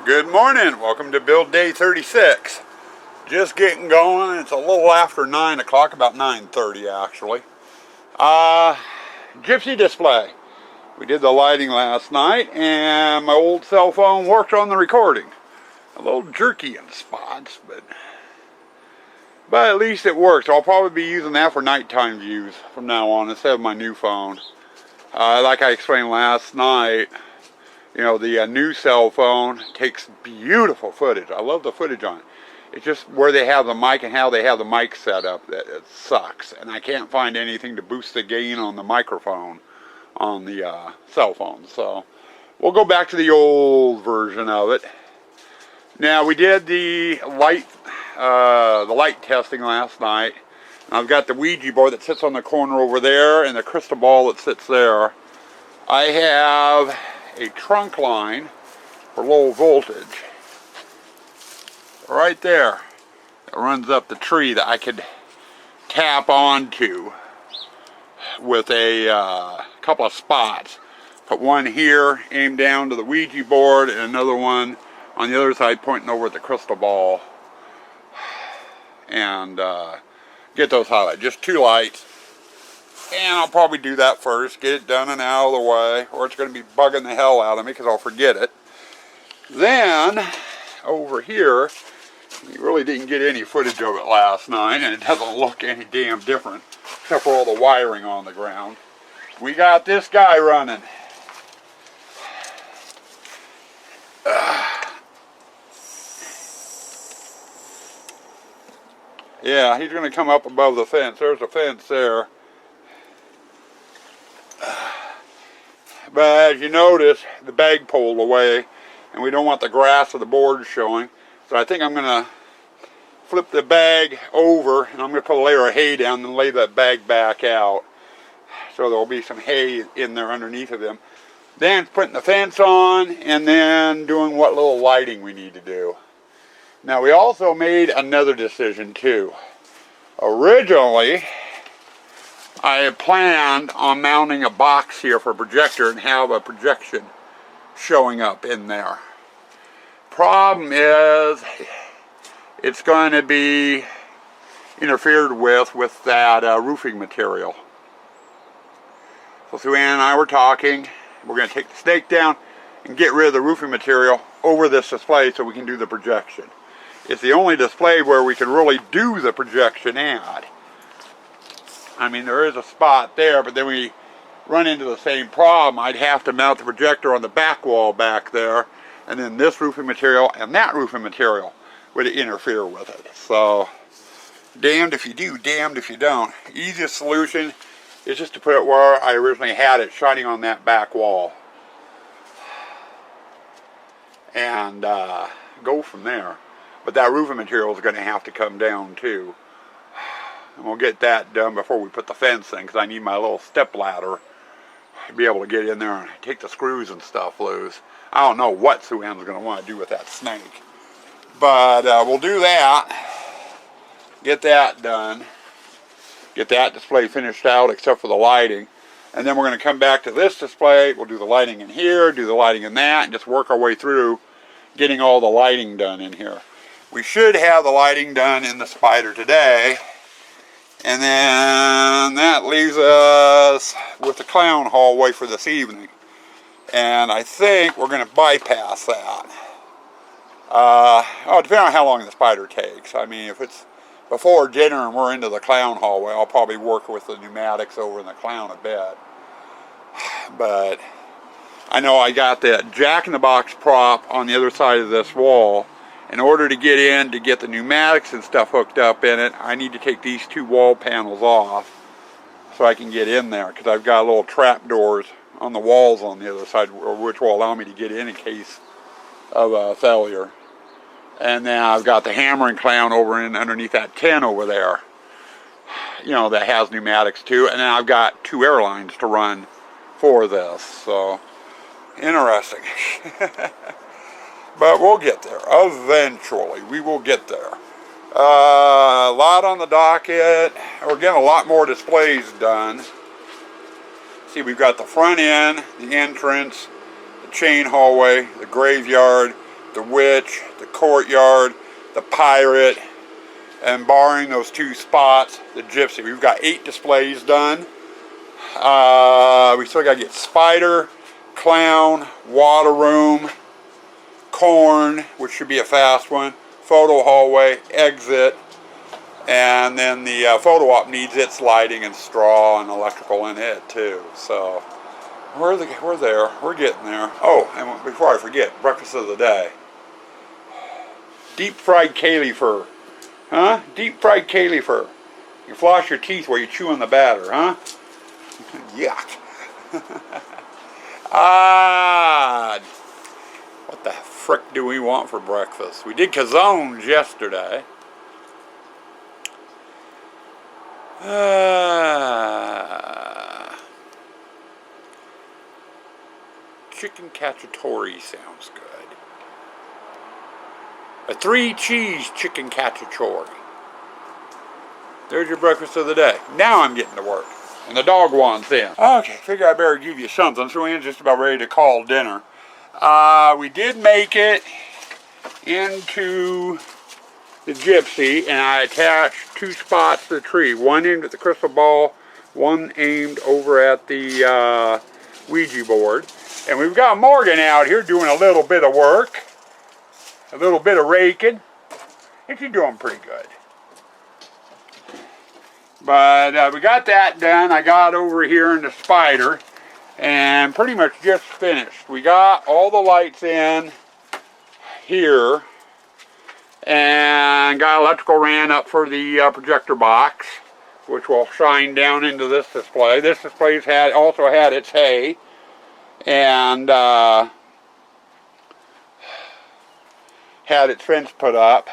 Good morning. Welcome to build day 36. Just getting going. It's a little after 9 o'clock, about 9:30 actually. Gypsy display. We did the lighting last night and my old cell phone worked on the recording. A little jerky in spots, but at least it works. I'll probably be using that for nighttime views from now on instead of my new phone. Like I explained last night, you know, the new cell phone takes beautiful footage. I love the footage on it. It's just where they have the mic and how they have the mic set up that it sucks. And I can't find anything to boost the gain on the microphone on the cell phone. So we'll go back to the old version of it. Now we did the light testing last night. I've got the Ouija board that sits on the corner over there and the crystal ball that sits there. I have a trunk line for low voltage right there that runs up the tree that I could tap onto with a couple of spots. Put one here aimed down to the Ouija board and another one on the other side pointing over at the crystal ball, and get those highlighted. Just two lights. And I'll probably do that first, get it done and out of the way, or it's going to be bugging the hell out of me because I'll forget it. Then, over here, you really didn't get any footage of it last night, and it doesn't look any damn different, except for all the wiring on the ground. We got this guy running. Yeah, he's going to come up above the fence. There's a fence there. But as you notice, the bag pulled away, and we don't want the grass or the board showing. So I think I'm going to flip the bag over, and I'm going to put a layer of hay down and lay that bag back out. So there will be some hay in there underneath of them. Then putting the fence on, and then doing what little lighting we need to do. Now we also made another decision too. Originally, I had planned on mounting a box here for a projector and have a projection showing up in there. Problem is, it's going to be interfered with that roofing material. So Sue Ann and I were talking. We're going to take the stake down and get rid of the roofing material over this display so we can do the projection. It's the only display where we can really do the projection at. I mean, there is a spot there, but then we run into the same problem. I'd have to mount the projector on the back wall back there, and then this roofing material and that roofing material would interfere with it. So, damned if you do, damned if you don't. Easiest solution is just to put it where I originally had it, shining on that back wall. And go from there. But that roofing material is going to have to come down too. And we'll get that done before we put the fence in, because I need my little step ladder to be able to get in there and take the screws and stuff loose. I don't know what Sue Ann's going to want to do with that snake. But we'll do that. Get that done. Get that display finished out except for the lighting. And then we're going to come back to this display. We'll do the lighting in here, do the lighting in that, and just work our way through getting all the lighting done in here. We should have the lighting done in the Spider today. And then that leaves us with the clown hallway for this evening. And I think we're going to bypass that. Depending on how long the Spider takes. I mean, if it's before dinner and we're into the clown hallway, I'll probably work with the pneumatics over in the clown a bit. But I know I got that Jack-in-the-Box prop on the other side of this wall. In order to get in, to get the pneumatics and stuff hooked up in it, I need to take these two wall panels off so I can get in there, because I've got little trap doors on the walls on the other side, which will allow me to get in case of a failure. And then I've got the hammering clown over in underneath that tin over there, you know, that has pneumatics too. And then I've got two air lines to run for this. So, interesting. But we'll get there. Eventually, we will get there. A lot on the docket. We're getting a lot more displays done. See, we've got the front end, the entrance, the chain hallway, the graveyard, the witch, the courtyard, the pirate, and barring those 2 spots, the gypsy. We've got 8 displays done. We still got to get spider, clown, water room, corn, which should be a fast one, photo hallway, exit, and then the photo op needs its lighting and straw and electrical in it too. So we're there. We're getting there. Oh, and before I forget, breakfast of the day. Deep fried cauliflower. Huh? Deep fried cauliflower. You floss your teeth while you're chewing the batter, huh? Yuck. What the frick do we want for breakfast? We did calzones yesterday. Chicken cacciatore sounds good. A 3-cheese chicken cacciatore. There's your breakfast of the day. Now I'm getting to work. And the dog wants in. Okay, figure I better give you something. So we're just about ready to call dinner. We did make it into the gypsy, and I attached 2 spots to the tree. One aimed at the crystal ball, one aimed over at the Ouija board. And we've got Morgan out here doing a little bit of work, a little bit of raking, and she's doing pretty good. But we got that done. I got over here in the spider and pretty much just finished. We got all the lights in here and got electrical ran up for the projector box, which will shine down into this display. This display's also had its hay, and had its fence put up.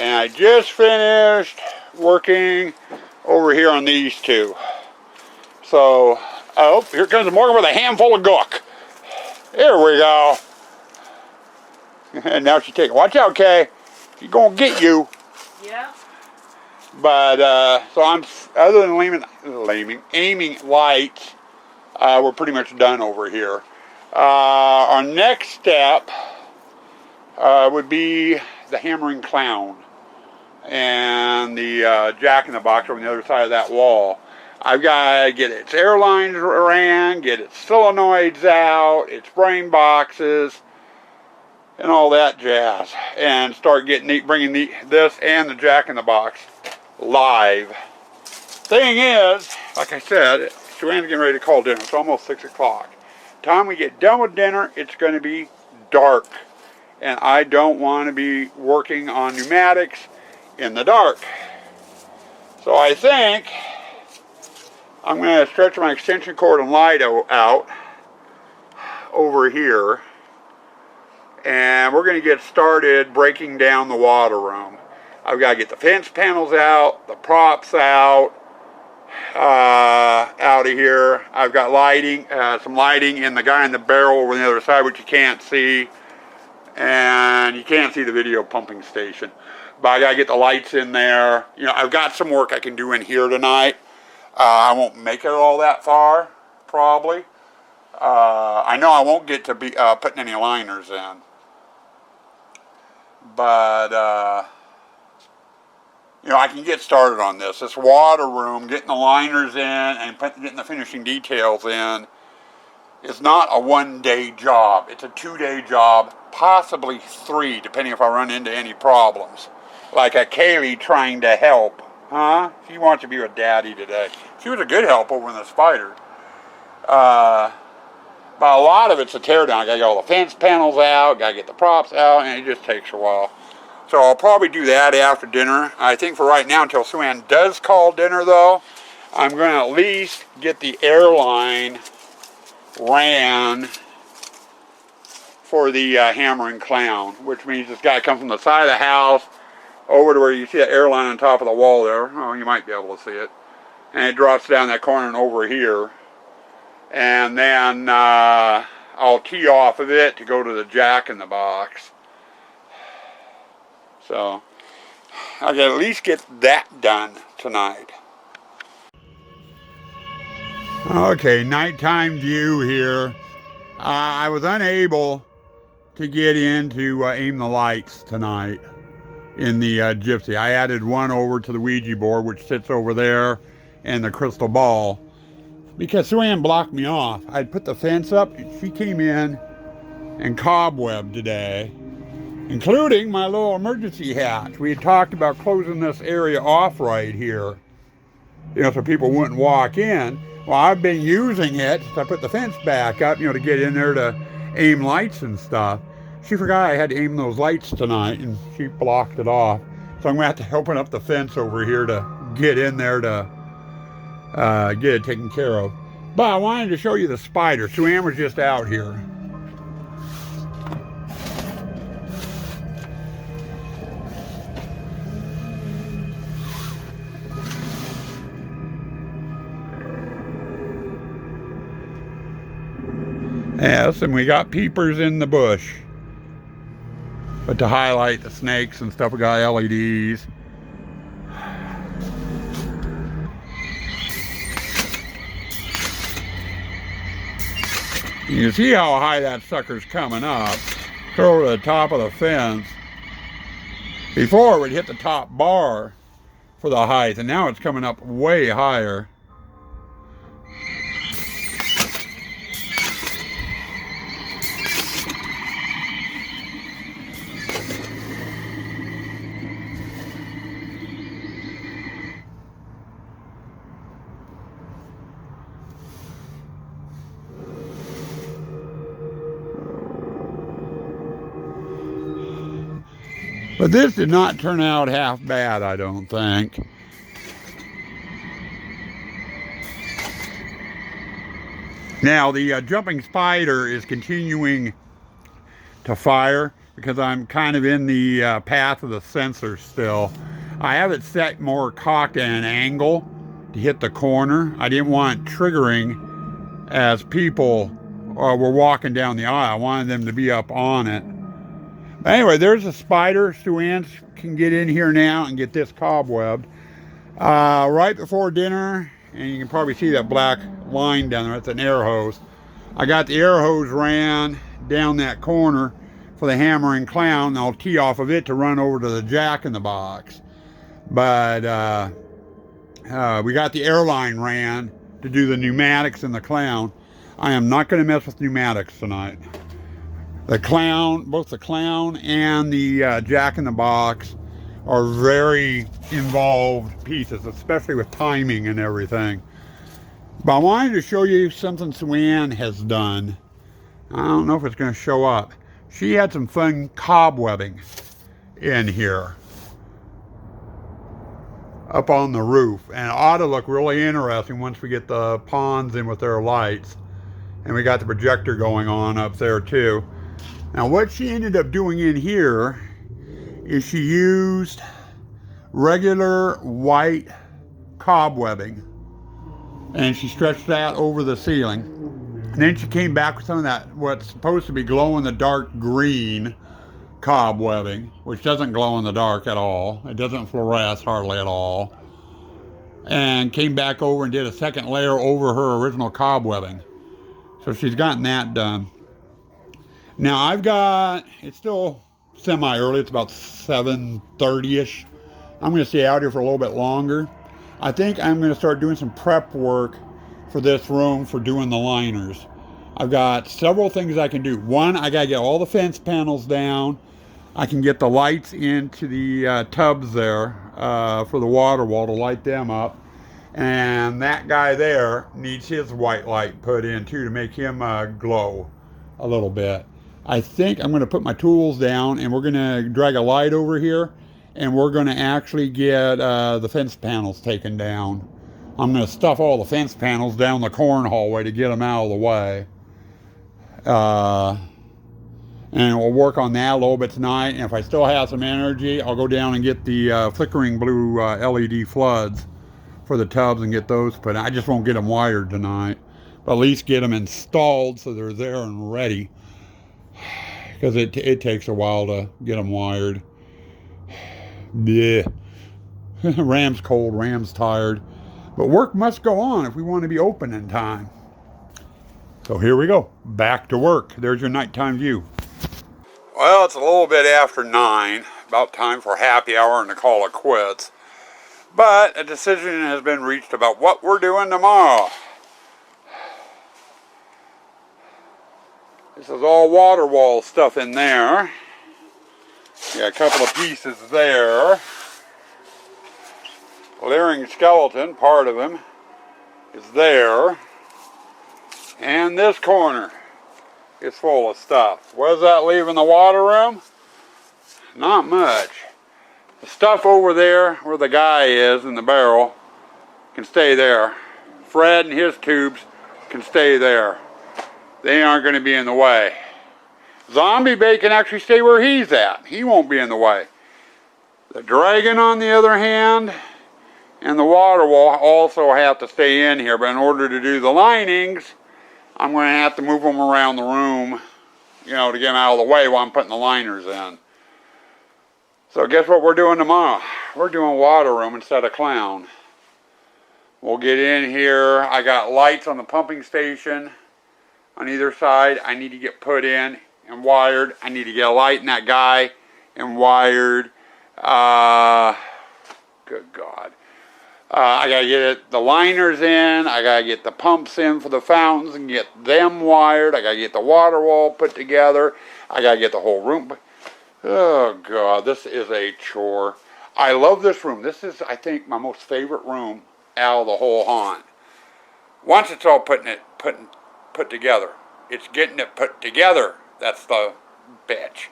And I just finished working over here on these 2. So, oh, here comes Morgan with a handful of gook. There we go. And now she's taking, watch out, Kay. She's gonna get you. Yeah. But, so I'm, other than aiming lights, we're pretty much done over here. Our next step would be the hammering clown and the jack-in-the-box over on the other side of that wall. I've got to get its air lines ran, get its solenoids out, its brain boxes, and all that jazz, and start bringing this and the jack-in-the-box live. Thing is, like I said, Joanne's getting ready to call dinner. It's almost 6 o'clock. Time we get done with dinner, it's going to be dark, and I don't want to be working on pneumatics in the dark. So I think I'm going to stretch my extension cord and light out over here, and we're going to get started breaking down the water room. I've got to get the fence panels out, the props out of here. I've got lighting, some lighting in the guy in the barrel over on the other side, which you can't see, and you can't see the video pumping station. But I got to get the lights in there. You know, I've got some work I can do in here tonight. I won't make it all that far, probably. I know I won't get to be putting any liners in. But, you know, I can get started on this. This water room, getting the liners in and getting the finishing details in is not a one-day job. It's a 2-day job, possibly 3, depending if I run into any problems. Like a Kaylee trying to help. Huh? She wants to be with Daddy today. She was a good help over in the spider. But a lot of it's a teardown. I gotta get all the fence panels out, gotta get the props out, and it just takes a while. So I'll probably do that after dinner. I think for right now, until Sue-Ann does call dinner though, I'm gonna at least get the airline ran for the hammering clown, which means it's gotta come from the side of the house over to where you see that airline on top of the wall there. Oh, you might be able to see it. And it drops down that corner and over here. And then I'll tee off of it to go to the jack-in-the-box. So I can at least get that done tonight. Okay, nighttime view here. I was unable to get in to aim the lights tonight in the Gypsy. I added one over to the Ouija board, which sits over there, and the crystal ball, because Sue Ann blocked me off. I'd put the fence up, and she came in and cobwebbed today, including my little emergency hatch. We had talked about closing this area off right here, you know, so people wouldn't walk in. Well, I've been using it since I put the fence back up, you know, to get in there to aim lights and stuff. She forgot I had to aim those lights tonight, and she blocked it off. So I'm going to have to open up the fence over here to get in there to get it taken care of. But I wanted to show you the spider. Sue Ann was just out here. Yes, and we got peepers in the bush. But to highlight the snakes and stuff, we got LEDs. You can see how high that sucker's coming up. Over the top of the fence. Before it would hit the top bar for the height, and now it's coming up way higher. But this did not turn out half bad, I don't think. Now, the jumping spider is continuing to fire because I'm kind of in the path of the sensor still. I have it set more cocked at an angle to hit the corner. I didn't want triggering as people were walking down the aisle. I wanted them to be up on it. Anyway, there's a spider. Sue Ann can get in here now and get this cobwebbed. Right before dinner, and you can probably see that black line down there. That's an air hose. I got the air hose ran down that corner for the hammer and clown, and I'll tee off of it to run over to the jack-in-the-box. But we got the airline ran to do the pneumatics and the clown. I am not going to mess with pneumatics tonight. The clown, both the clown and the jack-in-the-box are very involved pieces, especially with timing and everything. But I wanted to show you something Sue Ann has done. I don't know if it's going to show up. She had some fun cobwebbing in here, up on the roof. And it ought to look really interesting once we get the ponds in with their lights. And we got the projector going on up there too. Now what she ended up doing in here is she used regular white cobwebbing and she stretched that over the ceiling. And then she came back with some of that, what's supposed to be glow in the dark green cobwebbing, which doesn't glow in the dark at all. It doesn't fluoresce hardly at all. And came back over and did a second layer over her original cobwebbing. So she's gotten that done. Now I've got, it's still semi-early, it's about 7:30ish. I'm going to stay out here for a little bit longer. I think I'm going to start doing some prep work for this room for doing the liners. I've got several things I can do. One, I got to get all the fence panels down. I can get the lights into the tubs there for the water wall to light them up. And that guy there needs his white light put in too to make him glow a little bit. I think I'm going to put my tools down and we're going to drag a light over here and we're going to actually get the fence panels taken down. I'm going to stuff all the fence panels down the corn hallway to get them out of the way. And we'll work on that a little bit tonight. And if I still have some energy, I'll go down and get the flickering blue LED floods for the tubs and get those put in. I just won't get them wired tonight, but at least get them installed so they're there and ready. Because it takes a while to get them wired. Yeah. Ram's cold, Ram's tired. But work must go on if we want to be open in time. So here we go. Back to work. There's your nighttime view. Well, it's a little bit after 9, about time for happy hour and to call it quits. But a decision has been reached about what we're doing tomorrow. This is all water wall stuff in there. Got a couple of pieces there. Leering skeleton, part of him, is there. And this corner is full of stuff. What does that leave in the water room? Not much. The stuff over there where the guy is in the barrel can stay there. Fred and his tubes can stay there. They aren't going to be in the way. Zombie Bay can actually stay where he's at. He won't be in the way. The dragon, on the other hand, and the water wall also have to stay in here. But in order to do the linings, I'm going to have to move them around the room, to get them out of the way while I'm putting the liners in. So guess what we're doing tomorrow? We're doing water room instead of clown. We'll get in here. I got lights on the pumping station on either side. I need to get put in and wired. I need to get a light in that guy and wired. Good God. I got to get the liners in. I got to get the pumps in for the fountains and get them wired. I got to get the water wall put together. I got to get the whole room. Oh, God, this is a chore. I love this room. This is, I think, my most favorite room out of the whole haunt. Once it's all put together, it's getting it put together. That's the bitch.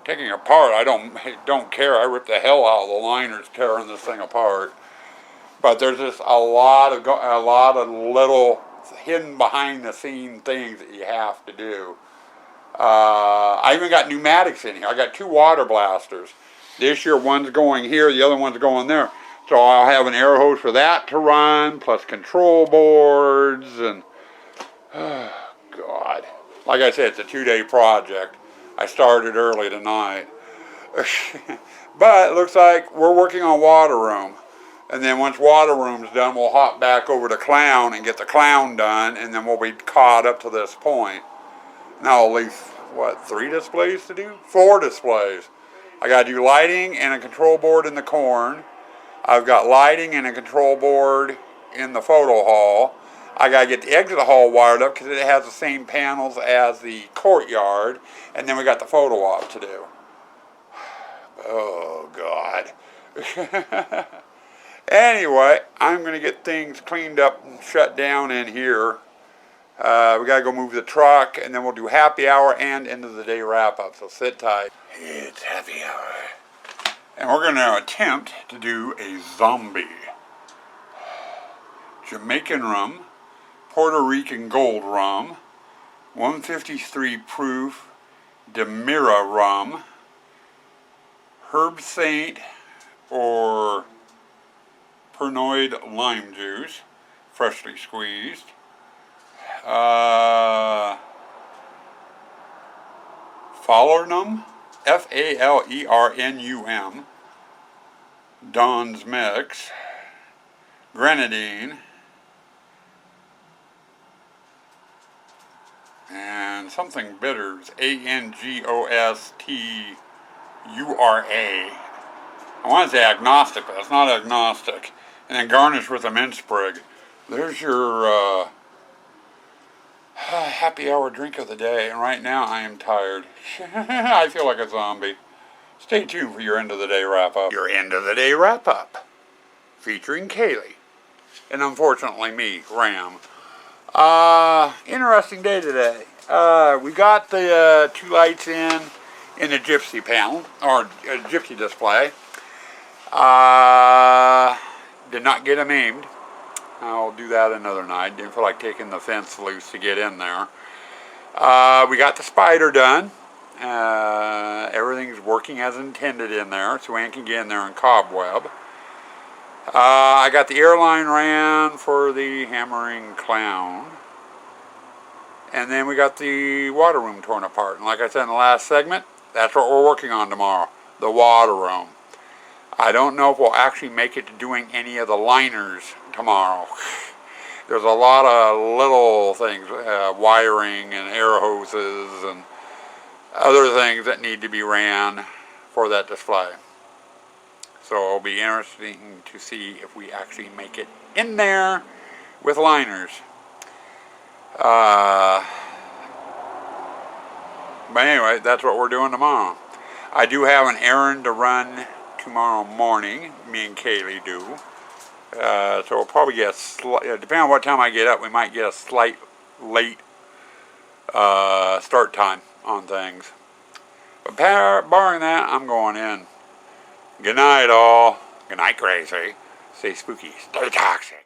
Taking it apart, I don't care. I rip the hell out of the liners tearing this thing apart. But there's just a lot of little hidden behind the scene things that you have to do. I even got pneumatics in here. I got 2 water blasters. This year one's going here, the other one's going there. So I'll have an air hose for that to run, plus control boards, and oh, God. Like I said, it's a 2-day project. I started early tonight. But it looks like we're working on water room. And then once water room's done, we'll hop back over to clown and get the clown done, and then we'll be caught up to this point. Now I'll leave, 3 displays to do? 4 displays. I got to do lighting and a control board in the corn. I've got lighting and a control board in the photo hall. I got to get the exit hall wired up because it has the same panels as the courtyard. And then we got the photo op to do. Oh, God. Anyway, I'm going to get things cleaned up and shut down in here. We got to go move the truck, and then we'll do happy hour and end of the day wrap up. So sit tight. It's happy hour. And we're going to attempt to do a zombie. Jamaican rum, Puerto Rican gold rum, 153 proof Demira rum, Herb Saint or Pernod lime juice, freshly squeezed. Falernum, F-A-L-E-R-N-U-M, Don's Mix, Grenadine, and something bitters, A-N-G-O-S-T-U-R-A. I want to say agnostic, but it's not agnostic. And then garnish with a mint sprig. There's your happy hour drink of the day, and right now I am tired. I feel like a zombie. Stay tuned for your end of the day wrap up. Your end of the day wrap up, featuring Kaylee, and unfortunately me, Ram. Interesting day today. We got the 2 lights in the gypsy panel, or gypsy display. Did not get them aimed. I'll do that another night. Didn't feel like taking the fence loose to get in there. We got the spider done. Everything's working as intended in there, so Ann can get in there and cobweb. I got the airline ran for the hammering clown. And then we got the water room torn apart. And like I said in the last segment, that's what we're working on tomorrow, the water room. I don't know if we'll actually make it to doing any of the liners tomorrow. There's a lot of little things, wiring and air hoses, and other things that need to be ran for that display. So it'll be interesting to see if we actually make it in there with liners. But anyway, that's what we're doing tomorrow. I do have an errand to run tomorrow morning. Me and Kaylee do. So we'll probably get depending on what time I get up, we might get a slight late start time on things. But barring that, I'm going in. Good night, all. Good night, Gracie. Stay spooky. Stay toxic.